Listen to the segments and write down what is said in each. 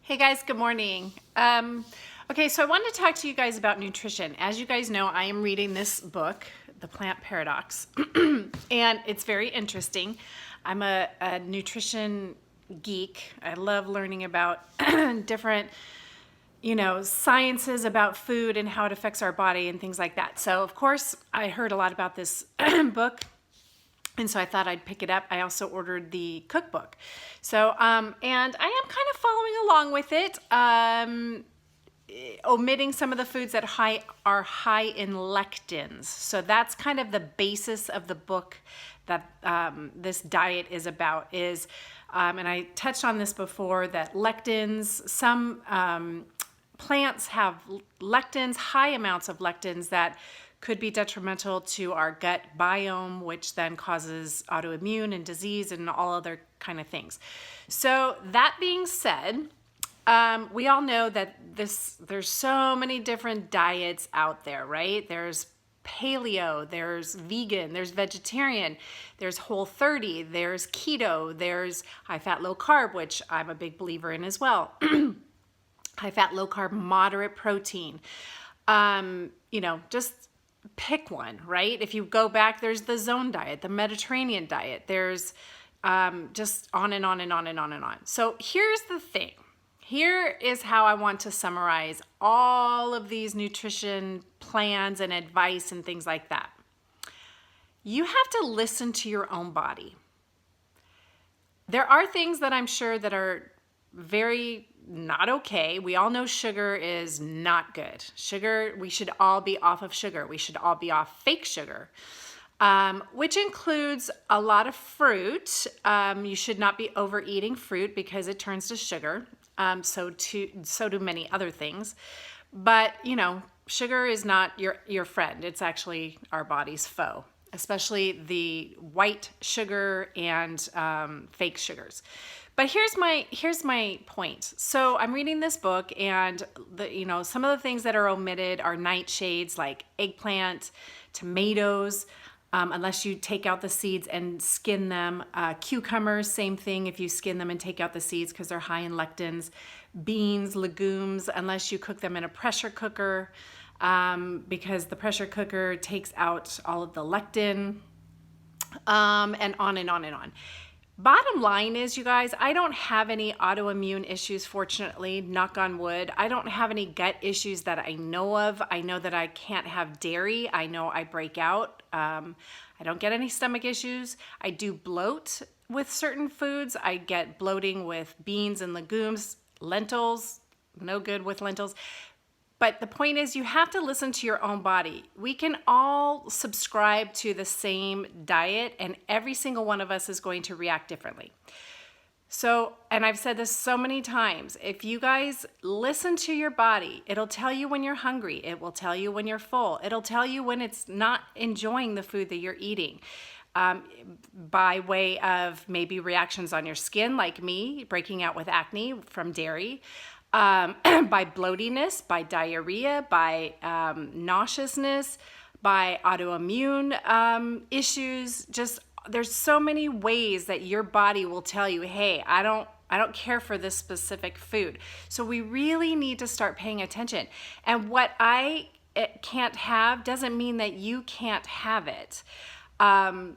Hey guys, good morning. Okay, so I wanted to talk to you guys about nutrition. As you guys know, I am reading this book, The Plant Paradox, and it's very interesting. I'm a nutrition geek. I love learning about different, sciences about food and how it affects our body and things like that. So, of course, I heard a lot about this book. And so I thought I'd pick it up. I also ordered the cookbook. So, and I am kind of following along with it, omitting some of the foods that are high in lectins. So that's kind of the basis of the book that this diet is about is, and I touched on this before, that lectins, some plants have lectins, high amounts of lectins that could be detrimental to our gut biome, which then causes autoimmune and disease and all other kind of things. So that being said, we all know that there's so many different diets out there, right? There's paleo, there's vegan, there's vegetarian, there's Whole30, there's keto, there's high fat, low carb, which I'm a big believer in as well. High fat, low carb, moderate protein. Just pick one, right? If you go back, there's the zone diet, the Mediterranean diet. There's just on and on and on and on and on. So here's the thing. Here is how I want to summarize all of these nutrition plans and advice and things like that. You have to listen to your own body. There are things that I'm sure that are very not okay. We all know sugar is not good. Sugar, we should all be off of sugar. We should all be off fake sugar, which includes a lot of fruit. You should not be overeating fruit because it turns to sugar. So do many other things. But, sugar is not your friend. It's actually our body's foe, especially the white sugar and fake sugars. But here's my point. So I'm reading this book, and some of the things that are omitted are nightshades like eggplant, tomatoes, unless you take out the seeds and skin them. Cucumbers, same thing if you skin them and take out the seeds because they're high in lectins. Beans, legumes, unless you cook them in a pressure cooker, because the pressure cooker takes out all of the lectin, and on and on and on. Bottom line is, you guys, I don't have any autoimmune issues, fortunately, knock on wood. I don't have any gut issues that I know of. I know that I can't have dairy. I know I break out. I don't get any stomach issues. I do bloat with certain foods. I get bloating with beans and legumes. Lentils, no good with lentils. But the point is, you have to listen to your own body. We can all subscribe to the same diet, and every single one of us is going to react differently. So, and I've said this so many times, if you guys listen to your body, it'll tell you when you're hungry. It will tell you when you're full. It'll tell you when it's not enjoying the food that you're eating. By way of maybe reactions on your skin, like me, breaking out with acne from dairy. By bloatiness, by diarrhea, by nauseousness, by autoimmune issues. Just there's so many ways that your body will tell you, hey, I don't care for this specific food. So we really need to start paying attention. And what I can't have doesn't mean that you can't have it. I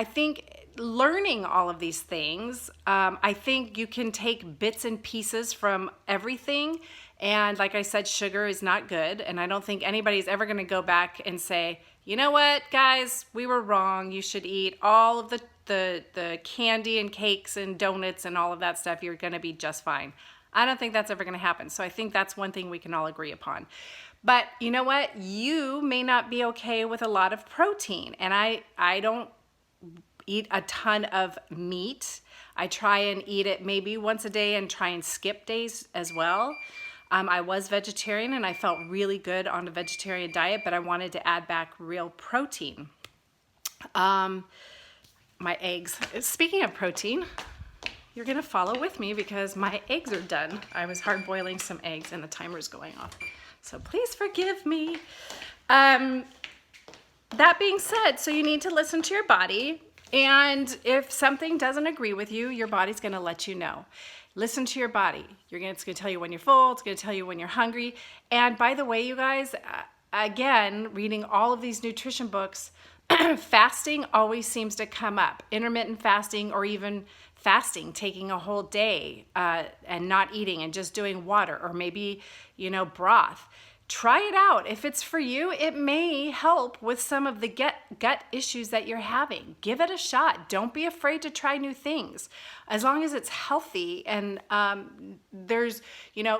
think learning all of these things, I think you can take bits and pieces from everything. And like I said, sugar is not good. And I don't think anybody's ever going to go back and say, you know what, guys, we were wrong. You should eat all of the candy and cakes and donuts and all of that stuff. You're going to be just fine. I don't think that's ever going to happen. So I think that's one thing we can all agree upon. But you know what? You may not be okay with a lot of protein. And I don't eat a ton of meat. I try and eat it maybe once a day and try and skip days as well. I was vegetarian and I felt really good on a vegetarian diet, but I wanted to add back real protein. My eggs. Speaking of protein, you're gonna follow with me because my eggs are done. I was hard boiling some eggs and the timer's going off. So please forgive me. That being said, so you need to listen to your body. And if something doesn't agree with you, your body's going to let you know. Listen to your body. It's going to tell you when you're full. It's going to tell you when you're hungry. And by the way, you guys, again, reading all of these nutrition books, fasting always seems to come up. Intermittent fasting, or even fasting, taking a whole day and not eating and just doing water, or maybe, broth. Try it out. If it's for you, it may help with some of the gut issues that you're having. Give it a shot. Don't be afraid to try new things, as long as it's healthy. And there's,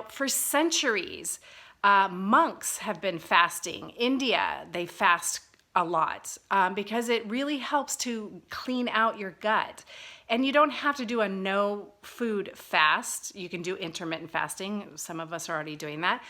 for centuries, monks have been fasting. India, they fast a lot because it really helps to clean out your gut. And you don't have to do a no food fast. You can do intermittent fasting. Some of us are already doing that.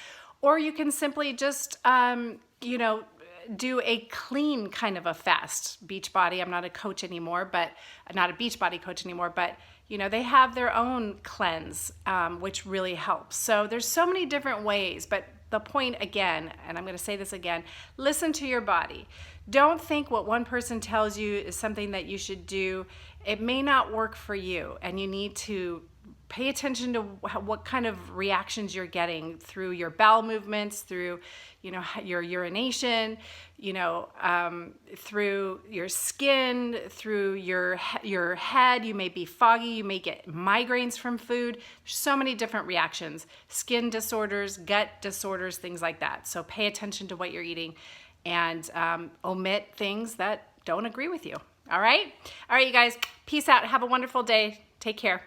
Or you can simply just, do a clean kind of a fast. Beachbody, I'm not a coach anymore, but not a Beachbody coach anymore, but they have their own cleanse, which really helps. So there's so many different ways, but the point again, and I'm going to say this again, listen to your body. Don't think what one person tells you is something that you should do. It may not work for you, and you need to pay attention to what kind of reactions you're getting through your bowel movements, through, your urination, through your skin, through your head. You may be foggy. You may get migraines from food. There's so many different reactions, skin disorders, gut disorders, things like that. So pay attention to what you're eating and omit things that don't agree with you. All right? All right, you guys. Peace out. Have a wonderful day. Take care.